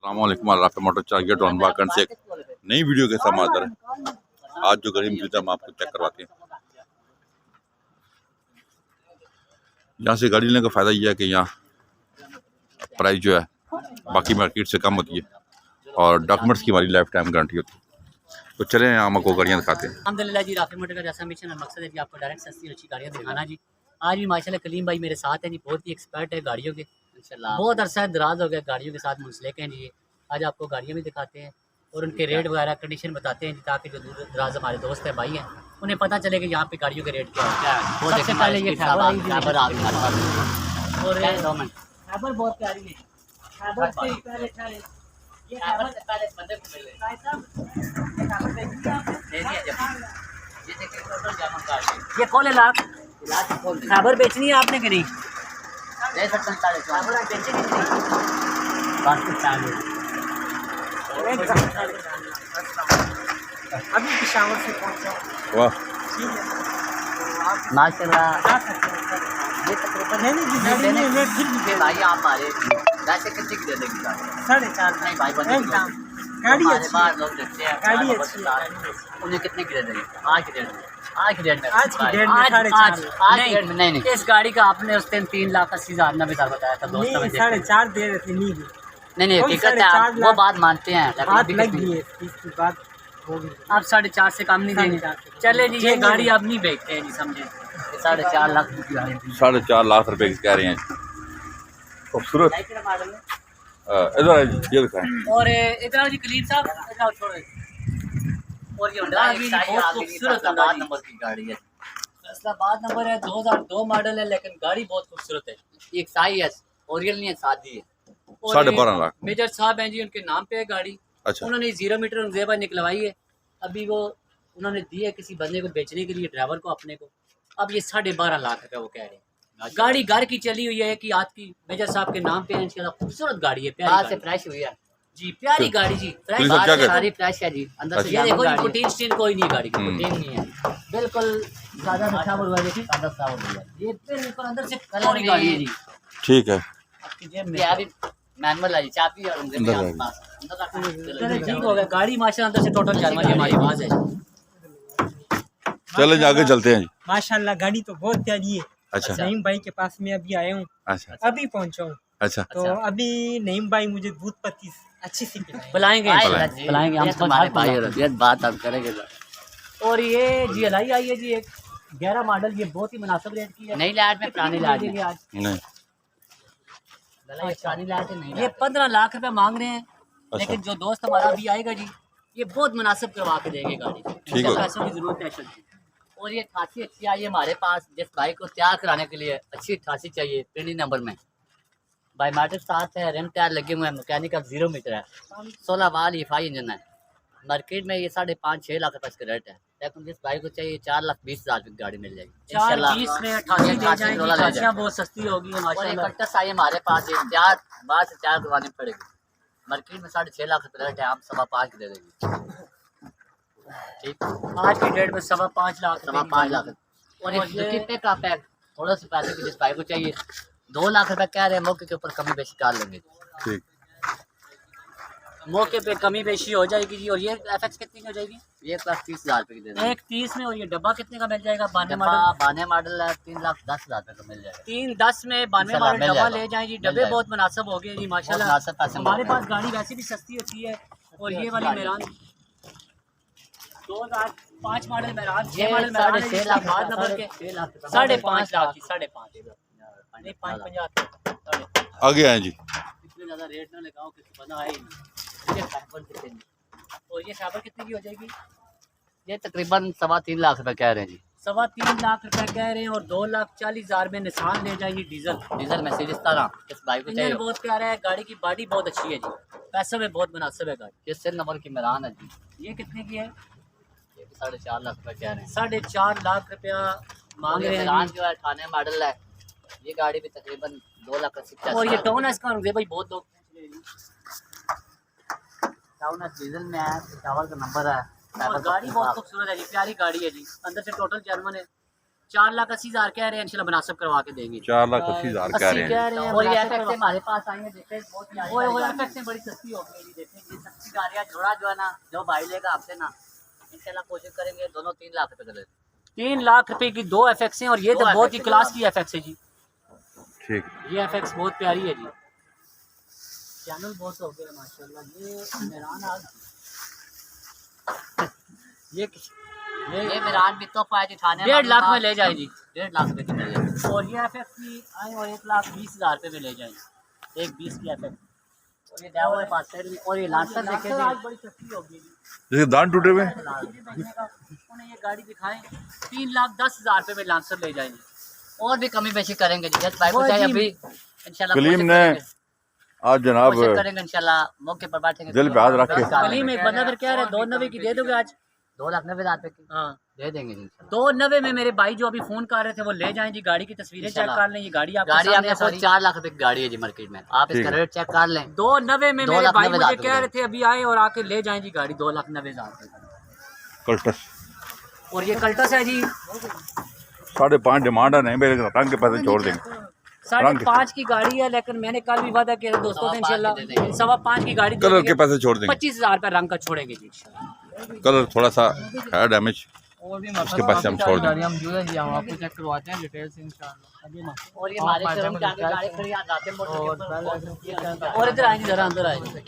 अस्सलामुअलैकुम Rafe motor चाहिए don बाकन से नई वीडियो के साथ हाजिर है। आज जो गाड़ी मौजूद है हम आपको चेक करवाते हैं। यहाँ से गाड़ी लेने का फ़ायदा यह है कि यहाँ प्राइस जो है बाकी मार्केट से कम होती है और डॉक्यूमेंट्स की हमारी लाइफ टाइम गारंटी होती है। तो चलें हम आपको गाड़ियाँ दिखाते हैं। अल्हम्दुलिल्लाह जी, राफे मोटर का जैसा मिशन मकसद है जी आपको डायरेक्ट सस्ती अच्छी गाड़ियाँ दिखाना जी। आज भी माशाल्लाह कलीम भाई मेरे साथ हैं जी, बहुत ही एक्सपर्ट है गाड़ियों के। बहुत अरसा दराज हो गया गाड़ियों के साथ मुंसलिक हैं जी। आज आपको गाड़ियाँ भी दिखाते हैं और उनके रेट वगैरह कंडीशन बताते हैं जी, ताकि जो दूर दराज हमारे दोस्त हैं भाई हैं उन्हें पता चले कि यहाँ पे गाड़ियों के रेट क्या है। सबसे पहले ये खैबर और खैबर बहुत प्यारी है। खैबर से पहले ये खैबर से पहले बंदे को मिल ये कौन लाख खैबर बेचनी है आपने कि नहीं? दे सकते खैबर बेचनी अभी पिशावर से पहुंचा। वाह माशाल्लाह। ये तकरीबन नहीं भाई आप हमारे वैसे कितने की दे देंगे? 4.5 नहीं भाई बंदे गाड़ी अच्छी है, लोग देखते हैं गाड़ी अच्छी है। उन्हें कितने की दे देंगे? आज की डेट में आज की डेट में आज की डेट में नहीं इस गाड़ी का आपने उस दिन 3,80,000 90,000 बताया था दोस्तों में 4.5 दे रहे थे। नहीं हकीकत है वो बात मानते हैं बात लग गई है इसकी बात होगी। आप 4.5 से कम नहीं देंगे। चले जी ये गाड़ी आप नहीं बेचते हैं जी, समझे 4.5 लाख की गाड़ी 4.5 लाख रुपए की कह रहे हैं। खूबसूरत इधर ये दिखाएं। और इधर जी कलीम साहब इधर छोड़े। और ये बहुत खूबसूरत नंबर की गाड़ी है। फैसलाबाद नंबर है 2002 मॉडल है, लेकिन गाड़ी बहुत खूबसूरत है। एक साई है ओरियल नहीं है, सादी है। 12.5 लाख मेजर साहब हैं जी, उनके नाम पे है गाड़ी। अच्छा उन्होंने 0 मीटर जेबा निकलवाई है। अभी वो उन्होंने दी है किसी बंदे को बेचने के लिए, ड्राइवर को अपने को। अब ये 12.5 लाख रुपए वो कह रहे हैं। गाड़ी घर की चली हुई है कि आज की मेजर साहब के नाम पे है। इंशाल्लाह खूबसूरत गाड़ी है, प्यारी से फ्रेश हुई है जी, प्यारी गाड़ी जी। फ्रेश सारी फ्रेश है जी। अंदर से ये देखो जी, पुटीन स्टीन कोई नहीं है गाड़ी की, पुटीन नहीं है, बिल्कुल सादा सादा हुआ है जी, सादा सादा हुआ है ये बिल्कुल अंदर से कलर गाड़ी है जी। ठीक है यार मैनुअल है जी, चाबी और अंदर अंदर ठीक हो गया गाड़ी माशाल्लाह। अंदर से टोटल जानवर की हमारी आवाज है। चलें आगे चलते हैं जी। माशाल्लाह गाड़ी तो बहुत प्यारी है। अच्छा नईम भाई के पास में अभी आया हूँ। अच्छा अभी पहुँचा हूँ। अच्छा तो अभी नईम भाई मुझे दूध पत्ती अच्छी सी बुलाएंगे हम तुम्हारे भाई और बात आप करेंगे। और ये जी एल आई है जी, एक 11 मॉडल, ये बहुत ही मुनासिब रेट की है। नई लाइट में पुरानी लाइट में आज नहीं पुरानी लाइट नहीं, ये 15 लाख रुपए मांग रहे हैं। लेकिन जो दोस्त हमारा अभी आएगा जी, ये बहुत मुनासिब करवा के देंगे गाड़ी। ठीक है, पैसों की जरूरत है असल में। और ये 88 अच्छी आई है हमारे पास, जिस बाइक को तैयार कराने के लिए अच्छी 88 चाहिए, पहली नंबर में बायोमेट्रिक साथ है, रिम टायर लगे हुए हैं, मैकेनिकल 0 मीटर है, 16 वाल EFI इंजन है। मार्केट में ये 5.5-6 लाख रुपए इसका रेट है, लेकिन जिस बाइक को चाहिए 4,20,000 की गाड़ी मिल जाएगी। 4,20 में 88 बहुत सस्ती होगी। आई हमारे पास तैयार बाहर से तैयार करवानी पड़ेगी। मार्केट में 6.5 लाख रुपए रेट है, हम 5.25 दे देंगे। ठीक, आज की डेट में 5.25 लाख 5.5 लाख। और ये पिकअप है, थोड़ा सा पैसे की जिस बाइक को चाहिए 2 लाख रुपए कह रहे हैं, मौके के ऊपर कमी बेशी कर लेंगे। ठीक, मौके पे कमी बेशी हो जाएगी जी। और ये FX कितनी की हो जाएगी? ये 1,30,000 रुपए की दे देंगे। 1,30 में। और ये डब्बा कितने का मिल जाएगा? 92 मॉडल है, 3,10,000 रुपए का मिल जाएगा। 3,10 में 92 मॉडल डब्बा ले जाएं जी। डब्बे बहुत मुनासिब हो गए जी माशाल्लाह। हमारे पास गाड़ी वैसे भी सस्ती होती है। और ये वाली Mehran 2005 model Mehran, 6 model Mehran 6 lakh number के 5.5 लाख की 5.5 नहीं 5.50 आगे आए जी। इतने ज़्यादा रेट ना लगाओ कि बना है ही नहीं। ये खैबर कितने की? और ये खैबर कितने की हो जाएगी? ये तकरीबन 3.25 लाख रुपए कह रहे हैं जी। 3.25 लाख रुपए कह रहे हैं। और 2,40,000 में निशान ले जाएगी डीजल में इस तरह। इस बाइक को चाहिए, बहुत प्यारा है, गाड़ी की बॉडी बहुत अच्छी है जी, पैसों में बहुत मुनासिब है गाड़ी। ये 6 नंबर की मेरान है जी। ये कितने की है? 4.5 लाख रुपए कह रहे हैं। 4.5 लाख रुपया मांग रहे हैं। जो है 98 मॉडल है, ये गाड़ी भी तकरीबन 2,80,000। और ये टाउन एस का भाई बहुत लोग टाउन एस डीजल में है, चावल का नंबर है। और गाड़ी बहुत खूबसूरत है जी, प्यारी गाड़ी है जी। अंदर से टोटल जर्मन है, 4,80,000 कह रहे हैं, इंशाल्लाह मुनासिब करवा के देंगे। 4,80,000 कह रहे हैं। और ये एफएक्स हमारे पास आई है, देखें वो एफएक्स में बड़ी सस्ती हो गई। देखें ये सस्ती गाड़ियाँ जोड़ा जो है ना, जो भाई लेगा आपसे ना, इंशाल्लाह कोशिश करेंगे दोनों 3 लाख रुपए का। 3 लाख रुपए की 2 एफएक्स हैं और ये तो बहुत ही क्लास की एफएक्स है जी। ठीक, ये एफएक्स बहुत प्यारी है जी। चैनल बहुत हो गया माशाल्लाह। ये मेरान आज ये मेरान भी तो पाए जी थाने 1.5 लाख में ले जाए जी। 1.5 लाख रुपए की मिल जाए। और ये एफएक्स की आए और 1,20,000 रुपए में ले जाए। 1,20 की एफएक्स। और ये डेवो है पास साइड में। और ये लांसर देखें आज बड़ी सस्ती हो गई जी। जैसे दांत टूटे हुए उन्हें ये गाड़ी दिखाएं, 3,10,000 रुपए में लांसर ले जाएंगे। और भी कमी बेशी करेंगे जी। जस्ट भाई को चाहिए अभी इंशाल्लाह कलीम ने आज जनाब कोशिश करेंगे इंशाल्लाह मौके पर बैठेंगे। दिल पे हाथ रख के कलीम एक बंदा फिर कह रहे 2,90,000 की दे दोगे आज? 2,90,000 रुपए की हाँ दे देंगे जी। 2,90,000 में मेरे भाई जो अभी फोन कर रहे थे वो ले जाएं जी। गाड़ी की तस्वीरें चेक कर लें। ये गाड़ी आपके 4 लाख रुपए की गाड़ी है जी मार्केट में। आप इसका रेट चेक कर लें। 2,90,000 में मेरे भाई मुझे कह रहे थे अभी आए और आके ले जाएं जी गाड़ी 2,90,000 रुपए। कल्टस और ये कल्टस है जी। 5.5 डिमांड है, नहीं मेरे रंग के पैसे छोड़ देंगे। 5.5 की गाड़ी है, लेकिन मैंने कल भी वादा किया दोस्तों से इंशाल्लाह 5.25 की गाड़ी कलर के पैसे छोड़ देंगे। 25,000 रुपए रंग का छोड़ेंगे जी। कलर थोड़ा सा है डैमेज, और भी उसके पास हम छोड़ देंगे। हम जो है जी हम आपको चेक करवाते हैं डिटेल से इंशाल्लाह। और ये हमारे शोरूम के आगे गाड़ी खड़ी है आते मोटर। और इधर आएंगे जरा अंदर आएंगे।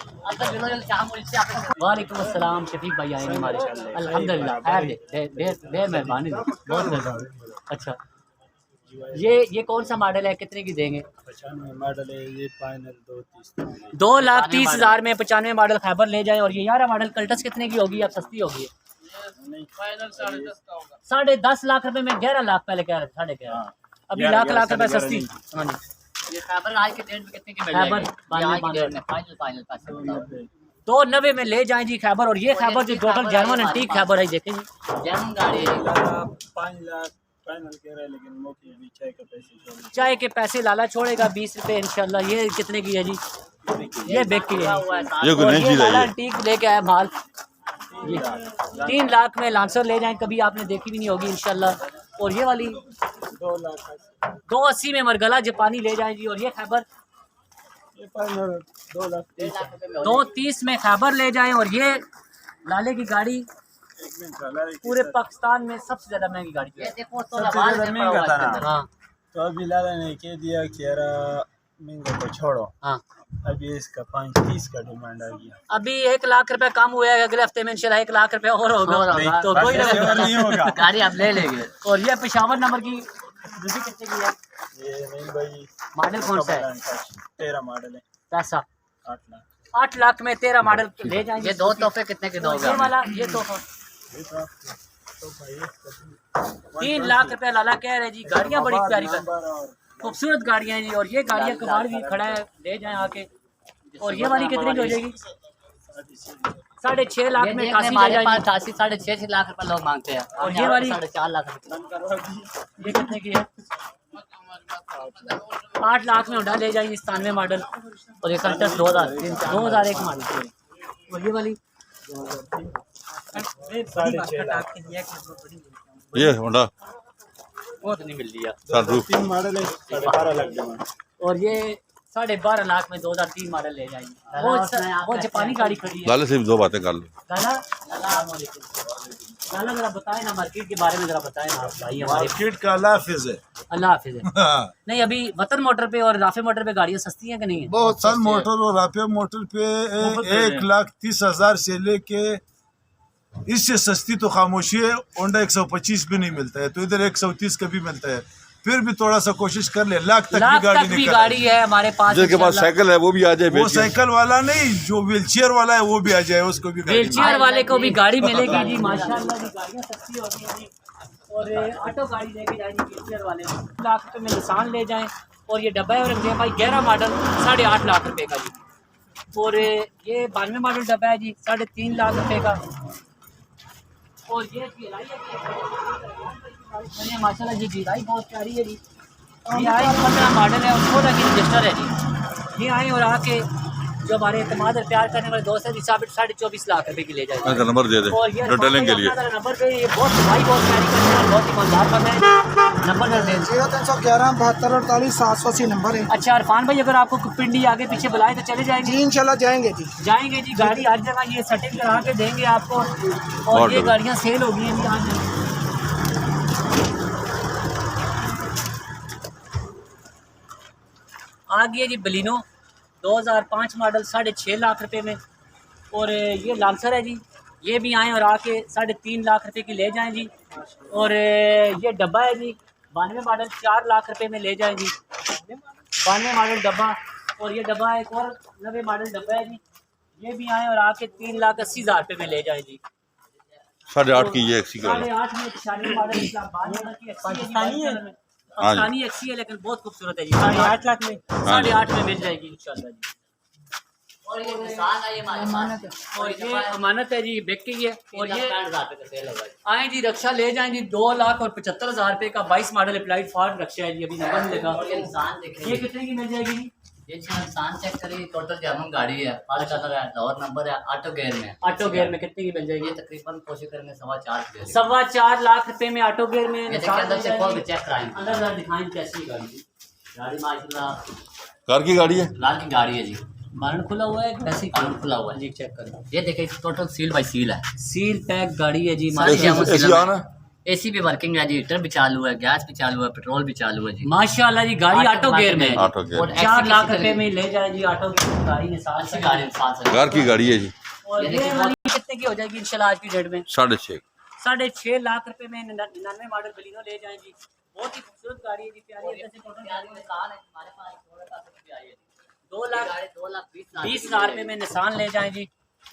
वालेकुम अस्सलाम शफीक भाई आएंगे हमारे साथ। अल्हम्दुलिल्लाह खैर मेहरबानी बहुत मेहरबानी। अच्छा ये कौन सा मॉडल है, कितने की देंगे? 95 मॉडल है ये फाइनल 2,30,000 में 95 मॉडल खैबर ले जाए। और ये 11 मॉडल कल्टस कितने की होगी? अब सस्ती होगी फाइनल 10.5 का होगा। 10.5 लाख रुपए में 11 लाख पहले कह रहे थे 11.5 अभी लाख रुपए सस्ती। हाँ जी। ये खैबर आज के डेट में कितने की मिल जाएगी? फाइनल पैसे 2,90,000 में ले जाएं जी खैबर। और ये खैबर जो टोटल जर्मन एंटीक खैबर है, देखें जी जर्मन गाड़ी है। 5 लाख फाइनल कह रहा है, लेकिन मौके भी चाय के पैसे लाला छोड़ेगा 20 रुपए इंशाल्लाह। ये कितने की है जी? ये बेक की है। ये लाला एंटीक लेके आया माल। ये 3 लाख में लांसर ले जाएं, कभी आपने देखी भी नहीं होगी इंशाल्लाह। और ये वाली 2,80,000 में मरगला जापानी ले जाएं जी। और ये खैबर 2,30,000 में खैबर ले जाएं। और ये लाले की गाड़ी पूरे पाकिस्तान में सबसे ज्यादा महंगी गाड़ी है। तो अभी लाला ने कह दिया कि यार महंगा को छोड़ो। हाँ अभी इसका 5.30 का डिमांड आ गया। अभी 1 लाख रुपए कम हुआ है। अगले हफ्ते में इंशाल्लाह 1 लाख रुपए और होगा तो कोई नहीं होगा। गाड़ी आप ले लेंगे। और ये पेशावर नंबर की दूसरी कितने की है? ये नहीं भाई मॉडल कौन सा है? 13 मॉडल है। पैसा 8 लाख। 8 लाख में 13 मॉडल ले जाएंगे। ये 2 तोहफे कितने के दोगे? ये वाला ये तोहफा 3 लाख रुपए लाला कह रहे जी। गाड़ियाँ बड़ी प्यारी खूबसूरत गाड़ियाँ हैं जी। और ये गाड़ियाँ कबाड़ भी खड़ा है, ले जाएं आके। और ये वाली कितने की हो जाएगी? 6.5 लाख में 6.5 लाख रुपए लोग मांगते हैं। और ये वाली 4.5 लाख रुपए। ये कितने की है? 8 लाख में उड़ा ले जाएंगे 97 मॉडल। और ये कल्टस 2001 मॉडल। और ये वाली ये होंडा वो तो नहीं मिल रही है। 3 मॉडल है 12.5 लाख डिमांड। और ये 12.5 लाख में 2003 मॉडल ले जाएंगे। वो जापानी गाड़ी खड़ी है। लाले से भी 2 बातें कर लो। लाला जरा बताएं ना मार्केट के बारे में, जरा बताएं ना भाई हमारे। मार्केट का अल्लाह हाफिज़ है। अल्लाह हाफिज़ है। नहीं अभी वतन मोटर पे और राफे मोटर पे गाड़ियाँ सस्ती हैं कि नहीं है? बहुत सन मोटर और राफे मोटर पे 1,30,000 से लेके इससे सस्ती तो खामोशी है। होंडा 125 भी नहीं मिलता है, तो इधर 130 का भी मिलता है। फिर भी थोड़ा सा कोशिश कर ले, लाख तक भी गाड़ी है हमारे पास। जिसके पास साइकिल है वो भी आ जाए। वो साइकिल वाला नहीं, जो व्हीलचेयर वाला है वो भी आ जाए, उसको भी व्हीलचेयर वाले को भी गाड़ी मिलेगी जी। माशाल्लाह जी गाड़ियाँ सस्ती होती हैं जी। और ऑटो गाड़ी लेके जाएंगे व्हीलचेयर वाले 1 लाख रुपये में निशान ले जाएं। और ये डब्बा है और भाई 11 मॉडल 8.5 लाख रुपए का जी। और ये 92 मॉडल डब्बा है जी 3.5 लाख रुपए का। और ये माशाल्लाह जी गिराई बहुत प्यारी है जी। ये आए 15 मॉडल है और 16 की रजिस्टर है जी। ये आए और आके जो हमारे एतमाद और प्यार करने वाले दोस्त हैं, 24.5 लाख रुपए की ले जाएगी। इनका नंबर दे और दें ये डिटेलिंग के लिए। नंबर पे ये बहुत भाई बहुत प्यारी करने वाले बहुत ईमानदार बंदा है। नंबर दे दें 0311 72 48 780 नंबर है। अच्छा इरफान भाई, अगर आपको पिंडी आगे पीछे बुलाए तो चले जाएंगे? जी इंशाल्लाह जाएंगे जी। जाएंगे जी, गाड़ी हर जगह ये सेटिंग करा के देंगे आपको। और ये गाड़ियाँ सेल हो गई हैं जी आज। आ गई है जी बलिनो 2005 मॉडल 6.5 लाख रुपए में। और ये लांसर है जी, ये भी आए और आके 3.5 लाख रुपए की ले जाएं जी। और ये डब्बा है जी 92 मॉडल 4 लाख रुपए में ले जाएं जी। 92 मॉडल डब्बा। और ये डब्बा एक और 90 मॉडल डब्बा है जी, ये भी आए और आके 3,80,000 रुपए में ले जाएं जी। 8.5 की ये एक्सी का 8.5 में 96 मॉडल इस्लामाबाद नंबर की पाकिस्तानी है। पाकिस्तानी एक्सी है लेकिन बहुत खूबसूरत है जी। 8.5 लाख में 8.5 में मिल जाएगी इंशाल्लाह जी। और ये निशान है, ये अमानत है। और ये अमानत है जी, बिक गई है। और ये 60,000 रुपए का सेल होगा। आए जी रक्षा ले जाएं जी 2,75,000 रुपए का 22 मॉडल अप्लाइड फॉर्ड रक्षा है जी, अभी नंबर नहीं लगा। और ये निशान देखें, ये कितने की मिल जाएगी जी? ये निशान चेक करिए, टोटल जर्मन गाड़ी है, फॉल्ट कलर है, और नंबर है, ऑटो गेयर में। ऑटो गेयर में कितने की मिल जाएगी? ये तकरीबन कोशिश करेंगे 4.25 लाख रुपए में ऑटो गेयर में। अंदर से खोल के चेक कराएंगे, अंदर दिखाएं कैसी गाड़ी। गाड़ी माशाल्लाह कार की गाड़ी है, लाल की गाड़ी है जी। बारण खुला हुआ है, वैसे ही कान खुला हुआ है जी, चेक करें। ये देखिए टोटल सील बाय सील है, सील पैक गाड़ी है जी। एसी ऑन है, एसी भी वर्किंग है जी, हीटर भी चालू है, गैस भी चालू है, पेट्रोल भी चालू है जी। माशाल्लाह जी, गाड़ी ऑटो गेयर में है। Auto gear. और 4 लाख रुपए में ले जाए जी ऑटो गेयर गाड़ी ने। साल से गाड़ी कार की गाड़ी है जी। और ये वाली कितने की हो जाएगी इंशाल्लाह आज की डेट में? 6.5 6.5 लाख रुपए में 99 मॉडल बलिनो ले जाएं जी। बहुत ही खूबसूरत गाड़ी है जी, प्यारी है। टोटल निशान है हमारे पास, 2,20,000 रुपए में निशान ले जाएं जी।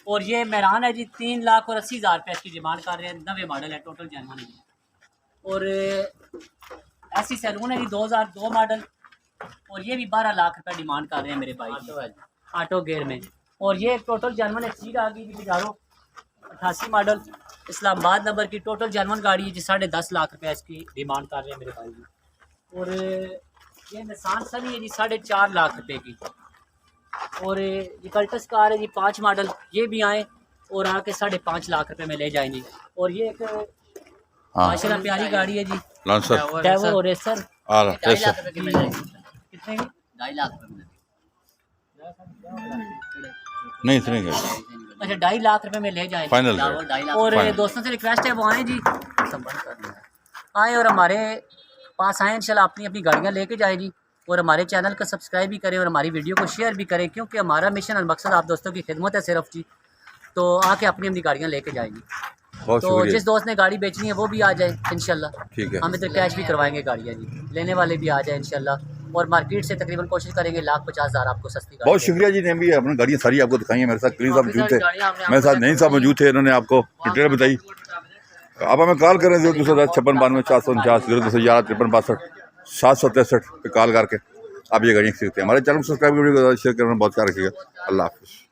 और ये मेहरान है जी 3,80,000 रुपये इसकी डिमांड कर रहे हैं, 90 मॉडल है, टोटल जेन्युइन है जी। और ऐसी सैलून है जी 2002 मॉडल, और ये भी 12 लाख रुपये डिमांड कर रहे हैं मेरे भाई ऑटो गेयर में। और ये टोटल जेन्युइन एक्सीड आ गई जी बिजारो 88 मॉडल इस्लामाबाद नंबर की, टोटल जेन्युइन गाड़ी है जी। 10.5 लाख रुपये इसकी डिमांड कर रहे हैं मेरे भाई जी। और ये निशान सनी है जी 4.5 लाख रुपये की। और ये कल्टस कार है जी 5 मॉडल, ये भी आए और आके 5.5 लाख रुपए में ले जाएंगे। और ये एक माशाल्लाह प्यारी गाड़ी है जी, लांसर डेवो रेसर, 2.5 लाख रुपए की मिल जाएगी। कितने की? 2.5 लाख रुपए में नहीं, इतने का अच्छा 2.5 लाख रुपए में ले जाएंगे फाइनल। 2.5 लाख। और दोस्तों से रिक्वेस्ट है वो आए जी, आए और हमारे पास आए इंशाल्लाह, अपनी अपनी गाड़ियाँ लेके जाए जी। और हमारे चैनल को सब्सक्राइब भी करें और हमारी वीडियो को शेयर भी करें, क्योंकि हमारा मिशन और मकसद आप दोस्तों की खिदमत है सिर्फ जी। तो आके अपनी अपनी गाड़ियाँ लेके जाएंगी। बहुत तो शुक्रिया। जिस दोस्त ने गाड़ी बेचनी है वो भी आ जाए इंशाल्लाह, ठीक है, हम इधर कैश भी करवाएंगे गाड़ियाँ जी, लेने वाले भी आ जाए इंशाल्लाह। और मार्केट से तकरीबन कोशिश करेंगे 1,50,000 आपको सस्ती गाड़ी। बहुत शुक्रिया जी ने भी अपनी गाड़ियाँ सारी आपको दिखाई है। मेरे साथ कलील साहब मौजूद थे, मेरे साथ नहीं साहब मौजूद थे, इन्होंने आपको डिटेल बताई। आप हमें कॉल करें 0256 449 0211 53 62 763 पे कॉल करके आप ये गाड़ियाँ सीखते हैं। हमारे चैनल को सब्सक्राइब करके शेयर करना बहुत ख्याल रखिएगा। अल्लाह हाफिज़।